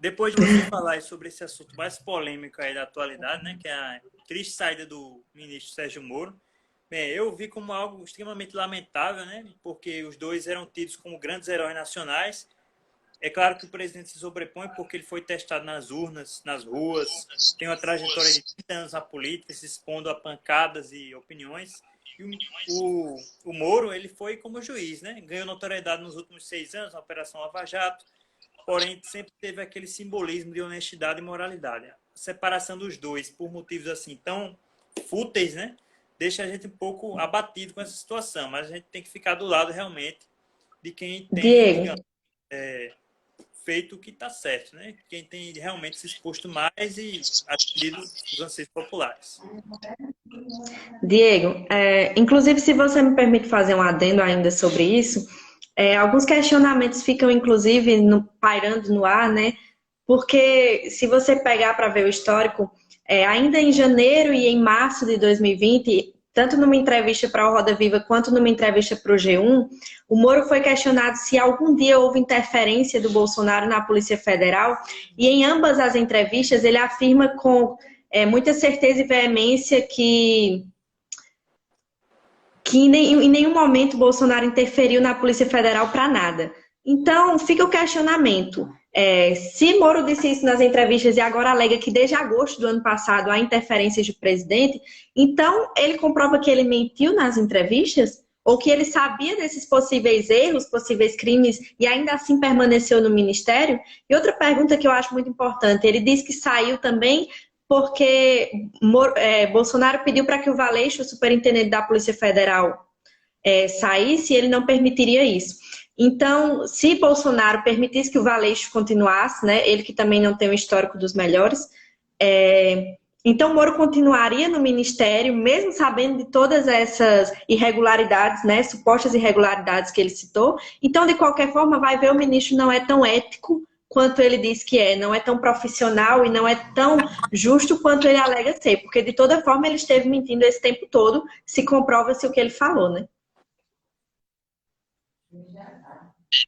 Depois de você falar aí sobre esse assunto mais polêmico aí da atualidade, né, que é a triste saída do ministro Sérgio Moro, bem, eu vi como algo extremamente lamentável, né, porque os dois eram tidos como grandes heróis nacionais. É claro que o presidente se sobrepõe porque ele foi testado nas urnas, nas ruas, tem uma trajetória de 30 anos na política, se expondo a pancadas e opiniões. E o Moro, ele foi como juiz, né? Ganhou notoriedade nos últimos 6 anos na Operação Lava Jato, porém sempre teve aquele simbolismo de honestidade e moralidade. A separação dos dois por motivos assim tão fúteis, né, deixa a gente um pouco abatido com essa situação, mas a gente tem que ficar do lado realmente de quem tem, Diego, digamos, feito o que está certo, né? Quem tem realmente se exposto mais e atendido os anseios populares. Diego, inclusive, se você me permite fazer um adendo ainda sobre isso, alguns questionamentos ficam, inclusive, pairando no ar, né? Porque se você pegar para ver o histórico, ainda em janeiro e em março de 2020, tanto numa entrevista para o Roda Viva quanto numa entrevista para o G1, o Moro foi questionado se algum dia houve interferência do Bolsonaro na Polícia Federal, e em ambas as entrevistas ele afirma com muita certeza e veemência que em nenhum momento o Bolsonaro interferiu na Polícia Federal para nada. Então, fica o questionamento. Se Moro disse isso nas entrevistas e agora alega que desde agosto do ano passado há interferências do presidente, então ele comprova que ele mentiu nas entrevistas? Ou que ele sabia desses possíveis erros, possíveis crimes e ainda assim permaneceu no ministério? E outra pergunta que eu acho muito importante, ele diz que saiu também porque Bolsonaro pediu para que o Valeixo, o superintendente da Polícia Federal, saísse e ele não permitiria isso. Então, se Bolsonaro permitisse que o Valeixo continuasse, né, ele que também não tem um histórico dos melhores, então Moro continuaria no ministério, mesmo sabendo de todas essas irregularidades, né, supostas irregularidades que ele citou. Então, de qualquer forma, vai ver, o ministro não é tão ético quanto ele diz que não é tão profissional e não é tão justo quanto ele alega ser, porque de toda forma ele esteve mentindo esse tempo todo, se comprova-se o que ele falou, né?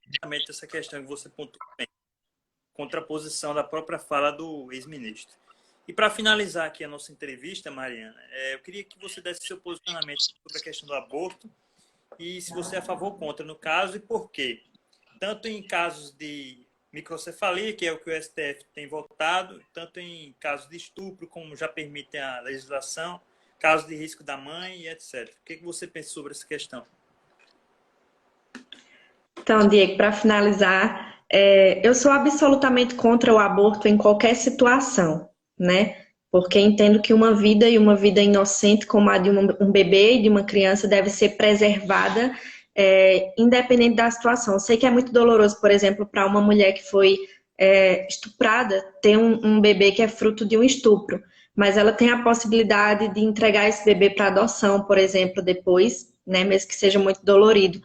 Exatamente essa questão que você pontuou bem, contraposição da própria fala do ex-ministro. E para finalizar aqui a nossa entrevista, Mariana, eu queria que você desse seu posicionamento sobre a questão do aborto e se você é a favor ou contra no caso e por quê. Tanto em casos de microcefalia, que é o que o STF tem votado, tanto em casos de estupro, como já permite a legislação, casos de risco da mãe e etc. O que você pensa sobre essa questão? Então, Diego, para finalizar, eu sou absolutamente contra o aborto em qualquer situação, né? Porque entendo que uma vida e uma vida inocente como a de um bebê e de uma criança deve ser preservada, independente da situação. Eu sei que é muito doloroso, por exemplo, para uma mulher que foi estuprada, ter um bebê que é fruto de um estupro, mas ela tem a possibilidade de entregar esse bebê para adoção, por exemplo, depois, né? Mesmo que seja muito dolorido.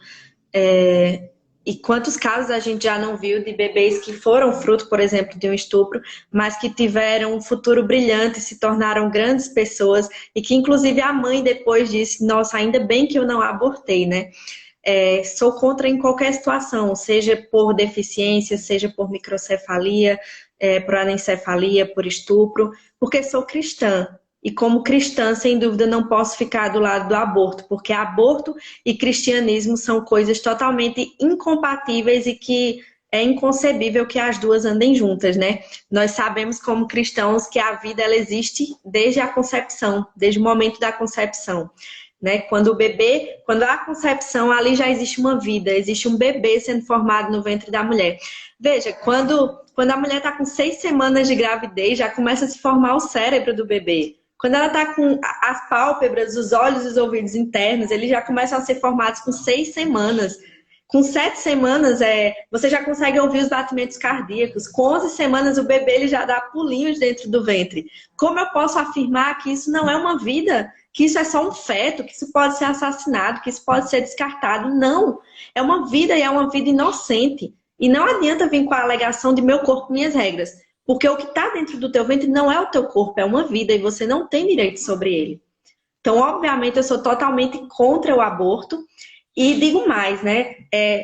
E quantos casos a gente já não viu de bebês que foram fruto, por exemplo, de um estupro, mas que tiveram um futuro brilhante, se tornaram grandes pessoas e que, inclusive, a mãe depois disse: nossa, ainda bem que eu não abortei, né? Sou contra em qualquer situação, seja por deficiência, seja por microcefalia, por anencefalia, por estupro, porque sou cristã. E como cristã, sem dúvida, não posso ficar do lado do aborto, porque aborto e cristianismo são coisas totalmente incompatíveis e que é inconcebível que as duas andem juntas, né? Nós sabemos como cristãos que a vida ela existe desde a concepção, desde o momento da concepção, né? Quando há concepção, ali já existe uma vida, existe um bebê sendo formado no ventre da mulher. Veja, quando a mulher está com 6 semanas de gravidez, já começa a se formar o cérebro do bebê. Quando ela está com as pálpebras, os olhos e os ouvidos internos, eles já começam a ser formados com 6 semanas. Com 7 semanas, você já consegue ouvir os batimentos cardíacos. Com 11 semanas, o bebê ele já dá pulinhos dentro do ventre. Como eu posso afirmar que isso não é uma vida? Que isso é só um feto? Que isso pode ser assassinado? Que isso pode ser descartado? Não! É uma vida e é uma vida inocente. E não adianta vir com a alegação de meu corpo, minhas regras. Porque o que está dentro do teu ventre não é o teu corpo, é uma vida e você não tem direito sobre ele. Então, obviamente, eu sou totalmente contra o aborto. E digo mais, né?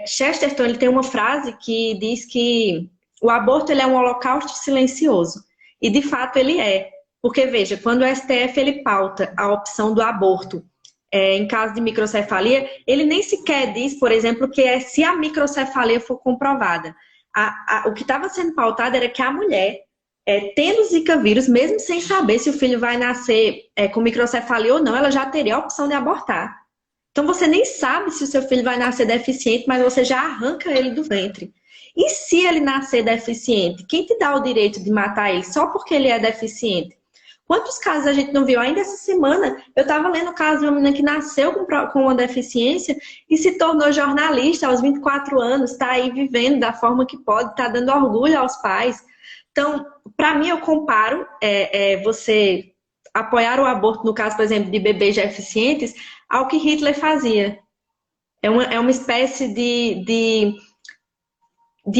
Chesterton ele tem uma frase que diz que o aborto ele é um holocausto silencioso. E de fato ele é. Porque, veja, quando o STF ele pauta a opção do aborto em caso de microcefalia, ele nem sequer diz, por exemplo, que se a microcefalia for comprovada. O que estava sendo pautado era que a mulher, tendo Zika vírus, mesmo sem saber se o filho vai nascer com microcefalia ou não, ela já teria a opção de abortar. Então você nem sabe se o seu filho vai nascer deficiente, mas você já arranca ele do ventre. E se ele nascer deficiente, quem te dá o direito de matar ele só porque ele é deficiente? Quantos casos a gente não viu? Ainda essa semana, eu estava lendo o caso de uma menina que nasceu com uma deficiência e se tornou jornalista aos 24 anos, está aí vivendo da forma que pode, está dando orgulho aos pais. Então, para mim, eu comparo você apoiar o aborto, no caso, por exemplo, de bebês deficientes, ao que Hitler fazia. É uma espécie de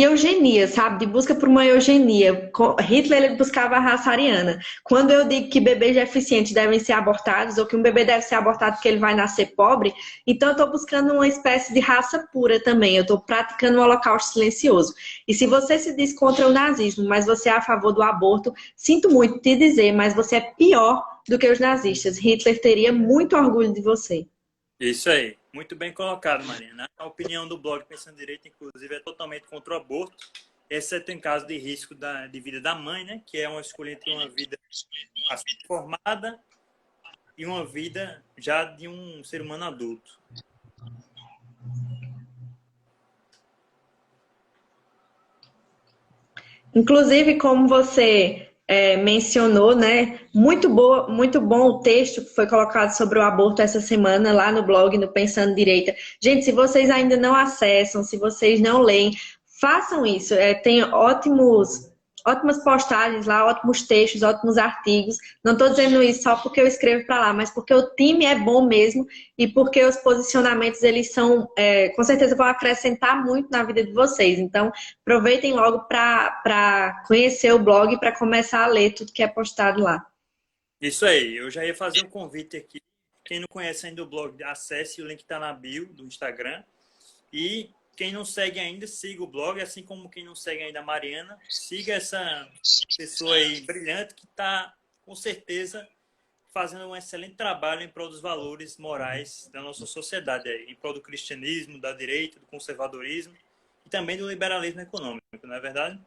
eugenia, sabe? De busca por uma eugenia. Hitler ele buscava a raça ariana. Quando eu digo que bebês deficientes devem ser abortados, ou que um bebê deve ser abortado porque ele vai nascer pobre, então eu estou buscando uma espécie de raça pura também. Eu estou praticando um holocausto silencioso. E se você se diz contra o nazismo, mas você é a favor do aborto, sinto muito te dizer, mas você é pior do que os nazistas. Hitler teria muito orgulho de você. Isso aí. Muito bem colocado, Marina. A opinião do blog Pensando Direito, inclusive, é totalmente contra o aborto, exceto em caso de risco de vida da mãe, né? Que é uma escolha entre uma vida formada e uma vida já de um ser humano adulto. Inclusive, como você mencionou, né? Muito bom o texto que foi colocado sobre o aborto essa semana lá no blog, no Pensando Direita. Gente, se vocês ainda não acessam, se vocês não leem, façam isso. Tem ótimas postagens lá, ótimos textos, ótimos artigos. Não estou dizendo isso só porque eu escrevo para lá, mas porque o time é bom mesmo e porque os posicionamentos, eles são, com certeza, vão acrescentar muito na vida de vocês. Então, aproveitem logo para conhecer o blog e para começar a ler tudo que é postado lá. Isso aí. Eu já ia fazer um convite aqui. Quem não conhece ainda o blog, acesse, o link está na bio do Instagram. E quem não segue ainda, siga o blog, assim como quem não segue ainda a Mariana, siga essa pessoa aí brilhante que está, com certeza, fazendo um excelente trabalho em prol dos valores morais da nossa sociedade, aí, em prol do cristianismo, da direita, do conservadorismo e também do liberalismo econômico, não é verdade?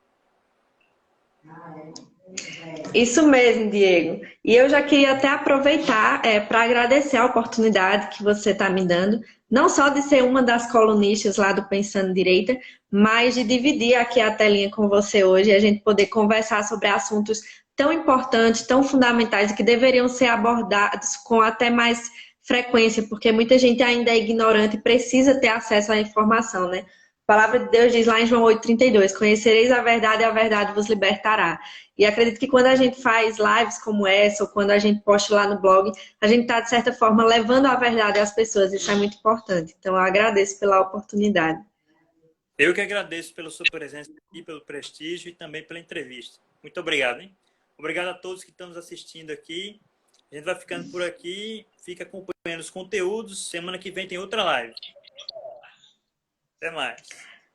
Isso mesmo, Diego. E eu já queria até aproveitar para agradecer a oportunidade que você está me dando, não só de ser uma das colunistas lá do Pensando Direita, mas de dividir aqui a telinha com você hoje e a gente poder conversar sobre assuntos tão importantes, tão fundamentais e que deveriam ser abordados com até mais frequência, porque muita gente ainda é ignorante e precisa ter acesso à informação, né? A palavra de Deus diz lá em João 8,32: conhecereis a verdade e a verdade vos libertará. E acredito que quando a gente faz lives como essa, ou quando a gente posta lá no blog, a gente está, de certa forma, levando a verdade às pessoas. Isso é muito importante. Então, eu agradeço pela oportunidade. Eu que agradeço pela sua presença aqui, pelo prestígio e também pela entrevista. Muito obrigado, hein? Obrigado a todos que estão nos assistindo aqui. A gente vai ficando por aqui, fica acompanhando os conteúdos. Semana que vem tem outra live. Até mais.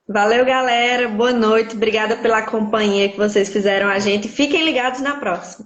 Valeu, galera. Boa noite. Obrigada pela companhia que vocês fizeram a gente. Fiquem ligados na próxima.